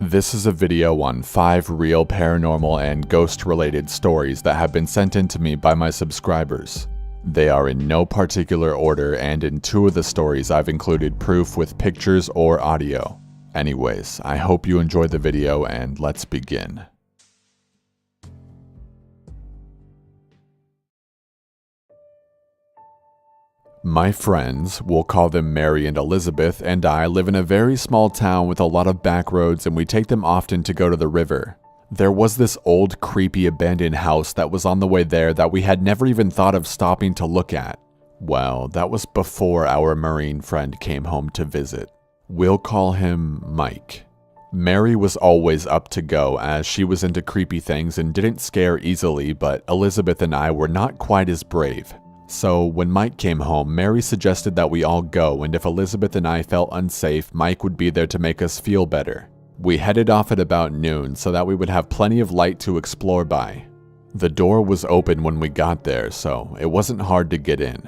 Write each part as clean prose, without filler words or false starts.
This is a video on 5 real paranormal and ghost-related stories that have been sent in to me by my subscribers. They are in no particular order, and in 2 of the stories I've included proof with pictures or audio. Anyways, I hope you enjoyed the video, and let's begin. My friends, we'll call them Mary and Elizabeth, and I live in a very small town with a lot of back roads, and we take them often to go to the river. There was this old, creepy, abandoned house that was on the way there that we had never even thought of stopping to look at. Well, that was before our Marine friend came home to visit. We'll call him Mike. Mary was always up to go, as she was into creepy things and didn't scare easily, but Elizabeth and I were not quite as brave. So when Mike came home, Mary suggested that we all go, and if Elizabeth and I felt unsafe, Mike would be there to make us feel better. We headed off at about noon so that we would have plenty of light to explore by. The door was open when we got there, so it wasn't hard to get in.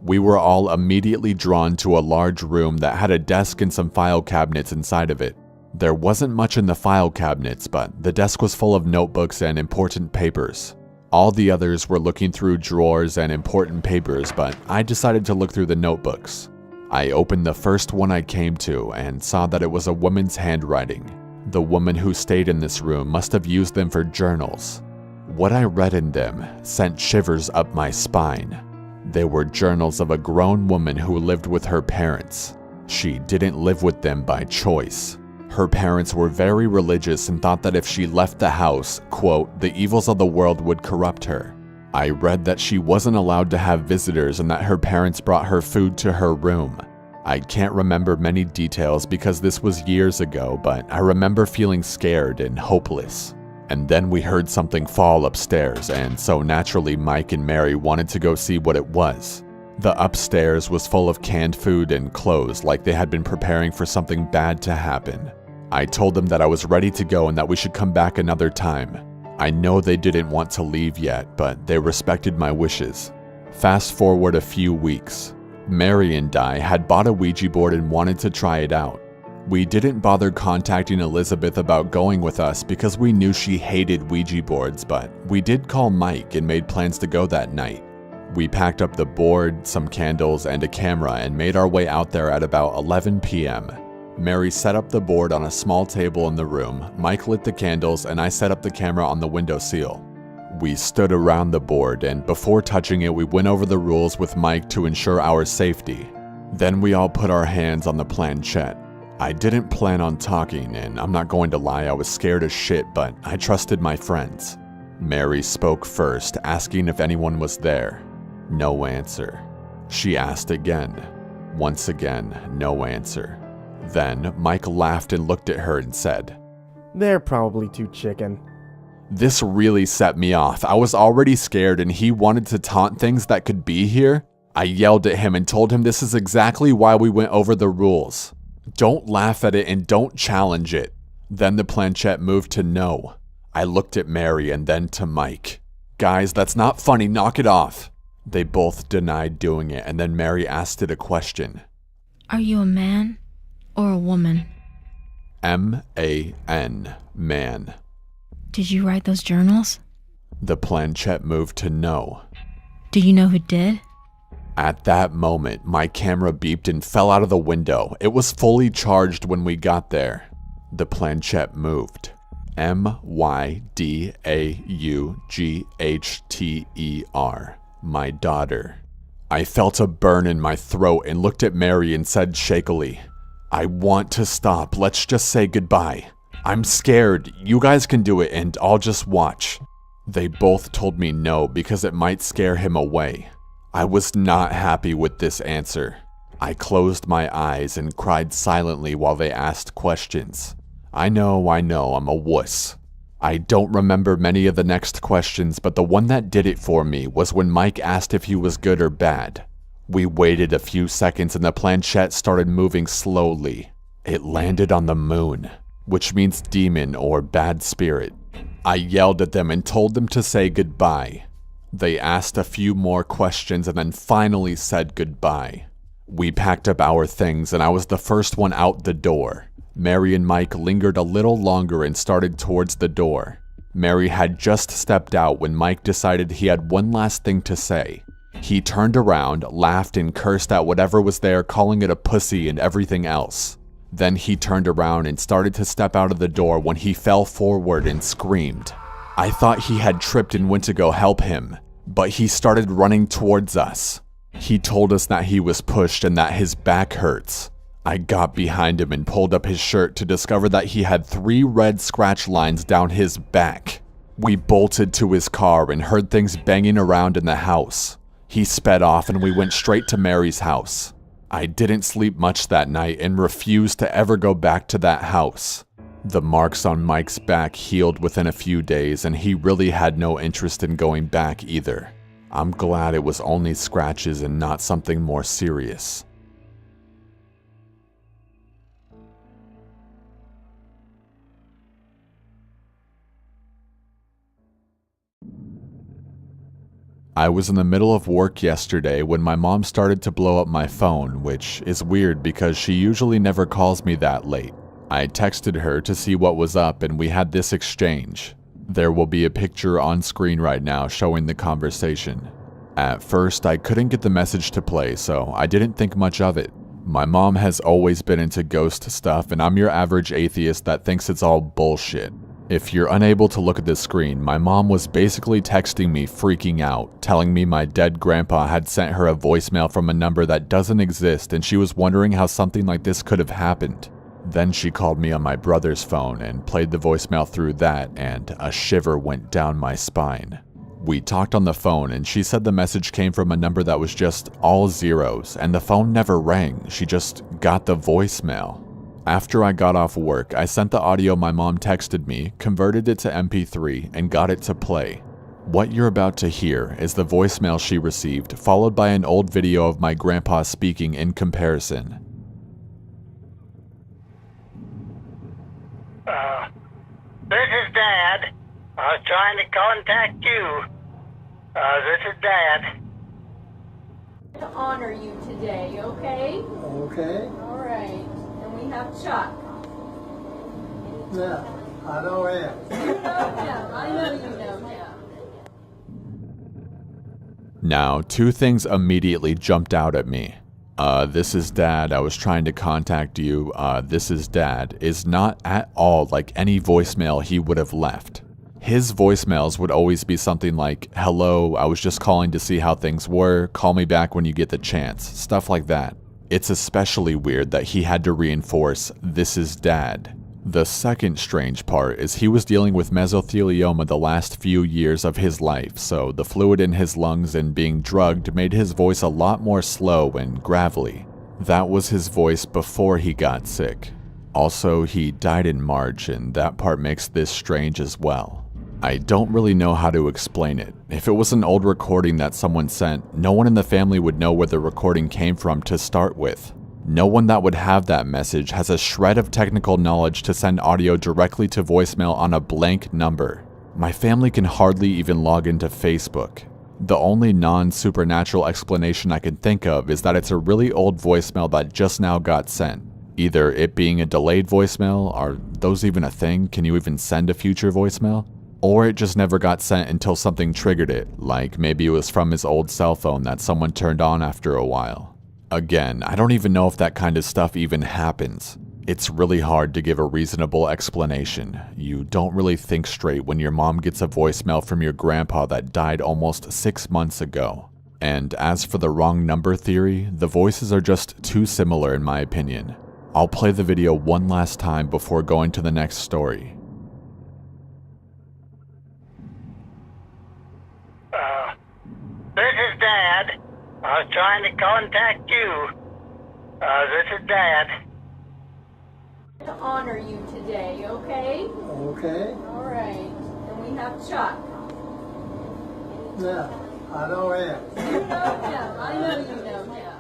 We were all immediately drawn to a large room that had a desk and some file cabinets inside of it. There wasn't much in the file cabinets, but the desk was full of notebooks and important papers. All the others were looking through drawers and important papers, but I decided to look through the notebooks. I opened the first one I came to and saw that it was a woman's handwriting. The woman who stayed in this room must have used them for journals. What I read in them sent shivers up my spine. They were journals of a grown woman who lived with her parents. She didn't live with them by choice. Her parents were very religious and thought that if she left the house, quote, the evils of the world would corrupt her. I read that she wasn't allowed to have visitors and that her parents brought her food to her room. I can't remember many details because this was years ago, but I remember feeling scared and hopeless. And then we heard something fall upstairs, and so naturally Mike and Mary wanted to go see what it was. The upstairs was full of canned food and clothes, like they had been preparing for something bad to happen. I told them that I was ready to go and that we should come back another time. I know they didn't want to leave yet, but they respected my wishes. Fast forward a few weeks. Mary and I had bought a Ouija board and wanted to try it out. We didn't bother contacting Elizabeth about going with us because we knew she hated Ouija boards, but we did call Mike and made plans to go that night. We packed up the board, some candles, and a camera and made our way out there at about 11 p.m. Mary set up the board on a small table in the room, Mike lit the candles, and I set up the camera on the windowsill. We stood around the board, and before touching it, we went over the rules with Mike to ensure our safety. Then we all put our hands on the planchette. I didn't plan on talking, and I'm not going to lie, I was scared as shit, but I trusted my friends. Mary spoke first, asking if anyone was there. No answer. She asked again. Once again, no answer. Then Mike laughed and looked at her and said, "They're probably too chicken." This really set me off. I was already scared and he wanted to taunt things that could be here. I yelled at him and told him this is exactly why we went over the rules. Don't laugh at it and don't challenge it. Then the planchette moved to no. I looked at Mary and then to Mike. Guys, that's not funny, knock it off. They both denied doing it, and then Mary asked it a question. Are you a man or a woman? M-A-N, man. Did you write those journals? The planchette moved to no. Do you know who did? At that moment, my camera beeped and fell out of the window. It was fully charged when we got there. The planchette moved. M-Y-D-A-U-G-H-T-E-R. My daughter. I felt a burn in my throat and looked at Mary and said shakily, I want to stop. Let's just say goodbye. I'm scared. You guys can do it and I'll just watch. They both told me no because it might scare him away. I was not happy with this answer. I closed my eyes and cried silently while they asked questions. I know, I'm a wuss. I don't remember many of the next questions, but the one that did it for me was when Mike asked if he was good or bad. We waited a few seconds and the planchette started moving slowly. It landed on the moon, which means demon or bad spirit. I yelled at them and told them to say goodbye. They asked a few more questions and then finally said goodbye. We packed up our things and I was the first one out the door. Mary and Mike lingered a little longer and started towards the door. Mary had just stepped out when Mike decided he had one last thing to say. He turned around, laughed, and cursed at whatever was there, calling it a pussy and everything else. Then he turned around and started to step out of the door when he fell forward and screamed. I thought he had tripped and went to go help him, but he started running towards us. He told us that he was pushed and that his back hurts. I got behind him and pulled up his shirt to discover that he had 3 red scratch lines down his back. We bolted to his car and heard things banging around in the house. He sped off and we went straight to Mary's house. I didn't sleep much that night and refused to ever go back to that house. The marks on Mike's back healed within a few days and he really had no interest in going back either. I'm glad it was only scratches and not something more serious. I was in the middle of work yesterday when my mom started to blow up my phone, which is weird because she usually never calls me that late. I texted her to see what was up and we had this exchange. There will be a picture on screen right now showing the conversation. At first, I couldn't get the message to play, so I didn't think much of it. My mom has always been into ghost stuff and I'm your average atheist that thinks it's all bullshit. If you're unable to look at the screen, my mom was basically texting me freaking out, telling me my dead grandpa had sent her a voicemail from a number that doesn't exist and she was wondering how something like this could have happened. Then she called me on my brother's phone and played the voicemail through that and a shiver went down my spine. We talked on the phone and she said the message came from a number that was just all zeros and the phone never rang, she just got the voicemail. After I got off work, I sent the audio my mom texted me, converted it to MP3, and got it to play. What you're about to hear is the voicemail she received, followed by an old video of my grandpa speaking in comparison. This is Dad. I was trying to contact you. This is Dad. To honor you today, okay? Okay. All right. And we have Chuck. Yeah, I know him. You know him. I know you know him. Now, 2 things immediately jumped out at me. This is Dad, I was trying to contact you. This is Dad is not at all like any voicemail he would have left. His voicemails would always be something like, hello, I was just calling to see how things were, call me back when you get the chance, stuff like that. It's especially weird that he had to reinforce, this is Dad. The second strange part is he was dealing with mesothelioma the last few years of his life, so the fluid in his lungs and being drugged made his voice a lot more slow and gravelly. That was his voice before he got sick. Also, he died in March, and that part makes this strange as well. I don't really know how to explain it. If it was an old recording that someone sent, no one in the family would know where the recording came from to start with. No one that would have that message has a shred of technical knowledge to send audio directly to voicemail on a blank number. My family can hardly even log into Facebook. The only non-supernatural explanation I can think of is that it's a really old voicemail that just now got sent. Either it being a delayed voicemail, are those even a thing? Can you even send a future voicemail? Or it just never got sent until something triggered it, like maybe it was from his old cell phone that someone turned on after a while. Again, I don't even know if that kind of stuff even happens. It's really hard to give a reasonable explanation. You don't really think straight when your mom gets a voicemail from your grandpa that died almost 6 months ago. And as for the wrong number theory, the voices are just too similar in my opinion. I'll play the video one last time before going to the next story. This is Dad. I was trying to contact you. This is Dad. To honor you today, okay? Okay. All right. And we have Chuck. Yeah, I know him. You know him. I know you know him.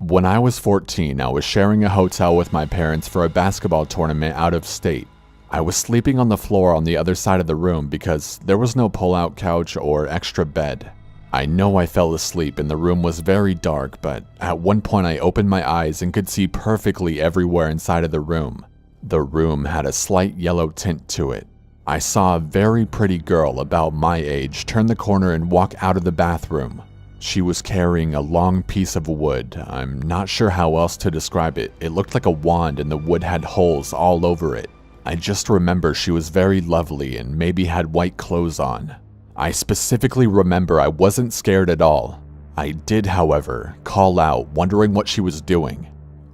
When I was 14, I was sharing a hotel with my parents for a basketball tournament out of state. I was sleeping on the floor on the other side of the room because there was no pull-out couch or extra bed. I know I fell asleep and the room was very dark, but at one point I opened my eyes and could see perfectly everywhere inside of the room. The room had a slight yellow tint to it. I saw a very pretty girl about my age turn the corner and walk out of the bathroom. She was carrying a long piece of wood. I'm not sure how else to describe it. It looked like a wand and the wood had holes all over it. I just remember she was very lovely and maybe had white clothes on. I specifically remember I wasn't scared at all. I did, however, call out, wondering what she was doing.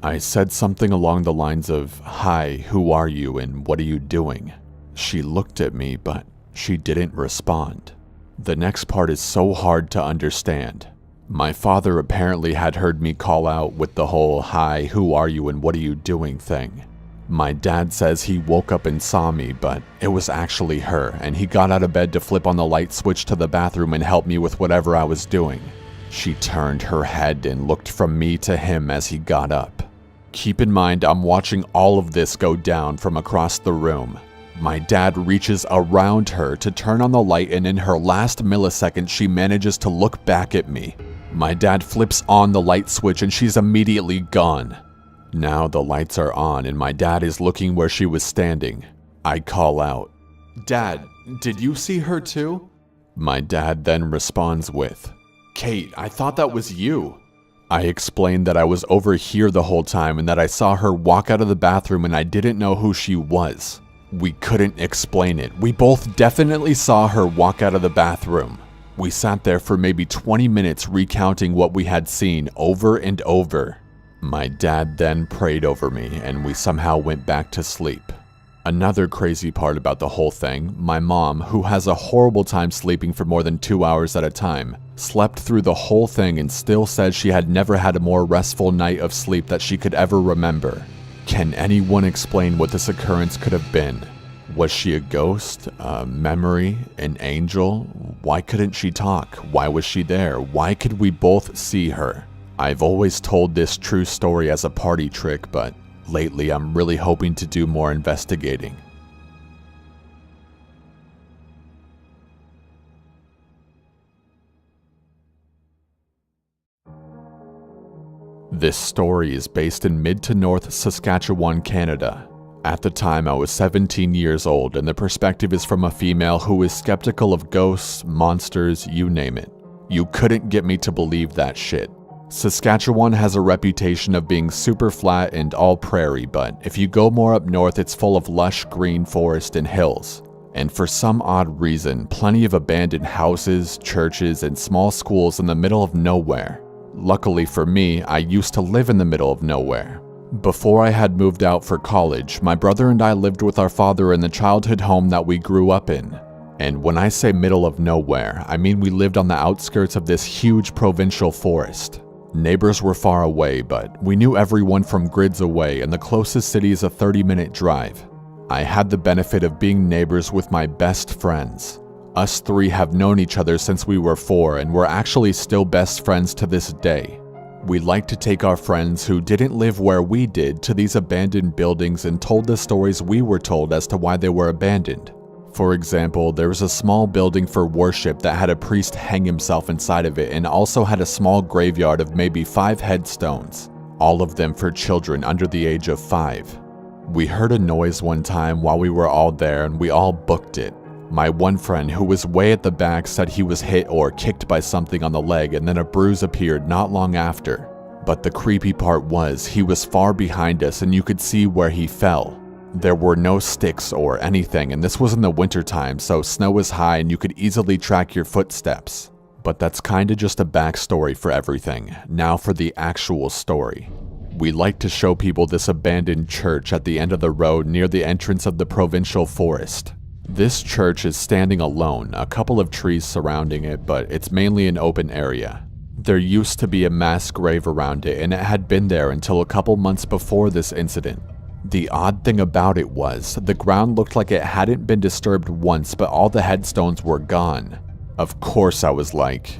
I said something along the lines of, "Hi, who are you and what are you doing?" She looked at me, but she didn't respond. The next part is so hard to understand. My father apparently had heard me call out with the whole, "Hi, who are you and what are you doing" thing. My dad says he woke up and saw me, but it was actually her, and he got out of bed to flip on the light switch to the bathroom and help me with whatever I was doing. She turned her head and looked from me to him as he got up. Keep in mind, I'm watching all of this go down from across the room. My dad reaches around her to turn on the light, and in her last millisecond, she manages to look back at me. My dad flips on the light switch and she's immediately gone. Now the lights are on and my dad is looking where she was standing. I call out, "Dad, did you see her too?" My dad then responds with, "Kate, I thought that was you." I explained that I was over here the whole time and that I saw her walk out of the bathroom and I didn't know who she was. We couldn't explain it. We both definitely saw her walk out of the bathroom. We sat there for maybe 20 minutes recounting what we had seen over and over. My dad then prayed over me and we somehow went back to sleep. Another crazy part about the whole thing, my mom, who has a horrible time sleeping for more than 2 hours at a time, slept through the whole thing and still said she had never had a more restful night of sleep that she could ever remember. Can anyone explain what this occurrence could have been? Was she a ghost, a memory, an angel? Why couldn't she talk? Why was she there? Why could we both see her? I've always told this true story as a party trick, but lately I'm really hoping to do more investigating. This story is based in mid to north Saskatchewan, Canada. At the time, I was 17 years old, and the perspective is from a female who is skeptical of ghosts, monsters, you name it. You couldn't get me to believe that shit. Saskatchewan has a reputation of being super flat and all prairie, but if you go more up north, it's full of lush green forest and hills. And for some odd reason, plenty of abandoned houses, churches, and small schools in the middle of nowhere. Luckily for me, I used to live in the middle of nowhere. Before I had moved out for college, my brother and I lived with our father in the childhood home that we grew up in. And when I say middle of nowhere, I mean we lived on the outskirts of this huge provincial forest. Neighbors were far away, but we knew everyone from grids away, and the closest city is a 30-minute drive. I had the benefit of being neighbors with my best friends. Us three have known each other since we were 4, and we're actually still best friends to this day. We liked to take our friends who didn't live where we did to these abandoned buildings and told the stories we were told as to why they were abandoned. For example, there was a small building for worship that had a priest hang himself inside of it and also had a small graveyard of maybe 5 headstones, all of them for children under the age of 5. We heard a noise one time while we were all there and we all booked it. My one friend, who was way at the back, said he was hit or kicked by something on the leg and then a bruise appeared not long after. But the creepy part was he was far behind us and you could see where he fell. There were no sticks or anything, and this was in the wintertime, so snow was high and you could easily track your footsteps. But that's kinda just a backstory for everything. Now for the actual story. We like to show people this abandoned church at the end of the road near the entrance of the provincial forest. This church is standing alone, a couple of trees surrounding it, but it's mainly an open area. There used to be a mass grave around it, and it had been there until a couple months before this incident. The odd thing about it was, the ground looked like it hadn't been disturbed once, but all the headstones were gone. Of course I was like,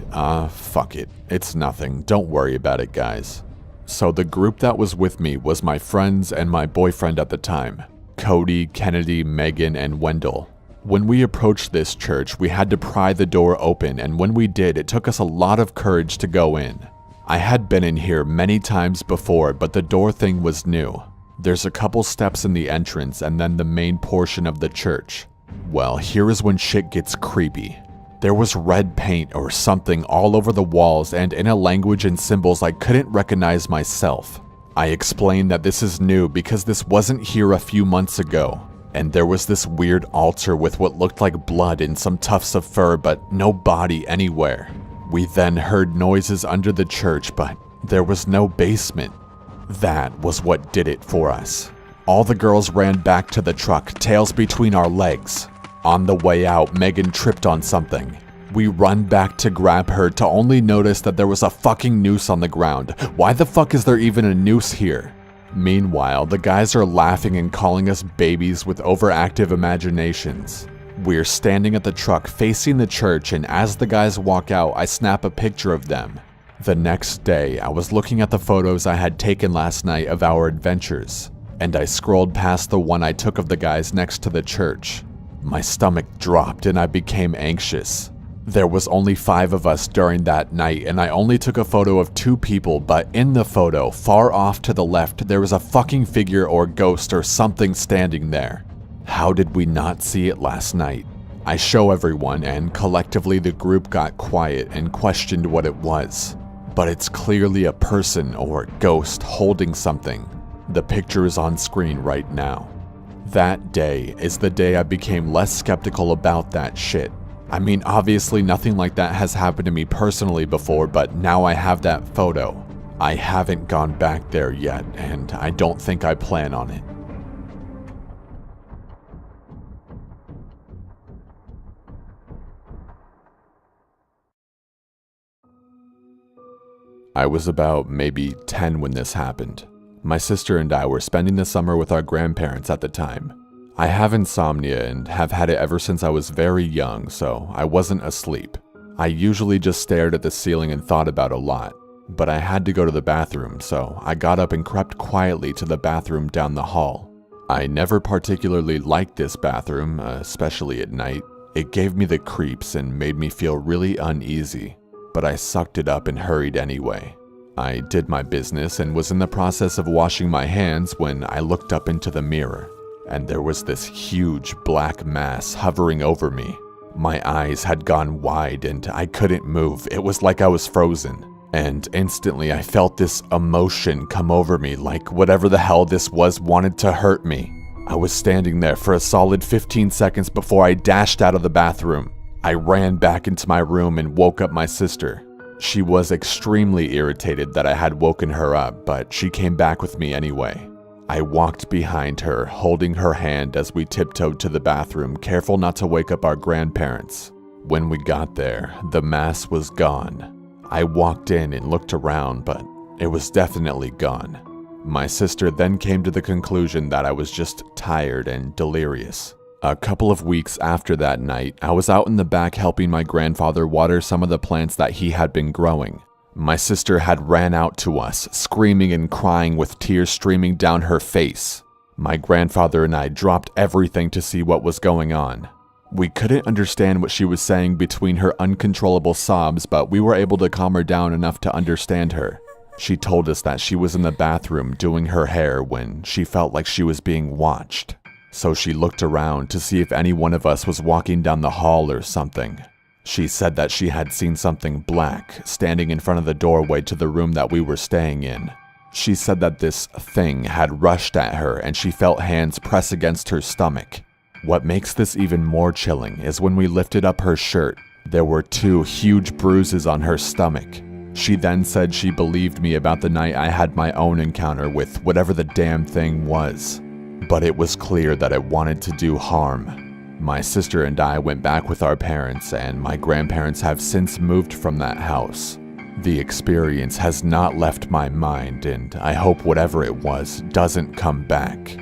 fuck it, it's nothing, don't worry about it guys. So the group that was with me was my friends and my boyfriend at the time. Cody, Kennedy, Megan, and Wendell. When we approached this church, we had to pry the door open, and when we did, it took us a lot of courage to go in. I had been in here many times before, but the door thing was new. There's a couple steps in the entrance and then the main portion of the church. Well, here is when shit gets creepy. There was red paint or something all over the walls and in a language and symbols I couldn't recognize myself. I explained that this is new because this wasn't here a few months ago, and there was this weird altar with what looked like blood and some tufts of fur but no body anywhere. We then heard noises under the church, but there was no basement. That was what did it for us. All the girls ran back to the truck, tails between our legs. On the way out, Megan tripped on something. We run back to grab her to only notice that there was a fucking noose on the ground. Why the fuck is there even a noose here? Meanwhile, the guys are laughing and calling us babies with overactive imaginations. We're standing at the truck facing the church, and as the guys walk out, I snap a picture of them. The next day, I was looking at the photos I had taken last night of our adventures, and I scrolled past the one I took of the guys next to the church. My stomach dropped and I became anxious. There was only 5 of us during that night, and I only took a photo of 2 people, but in the photo, far off to the left, there was a fucking figure or ghost or something standing there. How did we not see it last night? I show everyone, and collectively the group got quiet and questioned what it was. But it's clearly a person or ghost holding something. The picture is on screen right now. That day is the day I became less skeptical about that shit. I mean, obviously nothing like that has happened to me personally before, but now I have that photo. I haven't gone back there yet, and I don't think I plan on it. I was about maybe 10 when this happened. My sister and I were spending the summer with our grandparents at the time. I have insomnia and have had it ever since I was very young, so I wasn't asleep. I usually just stared at the ceiling and thought about a lot, but I had to go to the bathroom, so I got up and crept quietly to the bathroom down the hall. I never particularly liked this bathroom, especially at night. It gave me the creeps and made me feel really uneasy, but I sucked it up and hurried anyway. I did my business and was in the process of washing my hands when I looked up into the mirror, and there was this huge black mass hovering over me. My eyes had gone wide and I couldn't move. It was like I was frozen. And instantly I felt this emotion come over me, like whatever the hell this was wanted to hurt me. I was standing there for a solid 15 seconds before I dashed out of the bathroom. I ran back into my room and woke up my sister. She was extremely irritated that I had woken her up, but she came back with me anyway. I walked behind her, holding her hand as we tiptoed to the bathroom, careful not to wake up our grandparents. When we got there, the mass was gone. I walked in and looked around, but it was definitely gone. My sister then came to the conclusion that I was just tired and delirious. A couple of weeks after that night, I was out in the back helping my grandfather water some of the plants that he had been growing. My sister had ran out to us, screaming and crying with tears streaming down her face. My grandfather and I dropped everything to see what was going on. We couldn't understand what she was saying between her uncontrollable sobs, but we were able to calm her down enough to understand her. She told us that she was in the bathroom doing her hair when she felt like she was being watched. So she looked around to see if any one of us was walking down the hall or something. She said that she had seen something black standing in front of the doorway to the room that we were staying in. She said that this thing had rushed at her and she felt hands press against her stomach. What makes this even more chilling is when we lifted up her shirt, there were 2 huge bruises on her stomach. She then said she believed me about the night I had my own encounter with whatever the damn thing was. But it was clear that it wanted to do harm. My sister and I went back with our parents, and my grandparents have since moved from that house. The experience has not left my mind, and I hope whatever it was doesn't come back.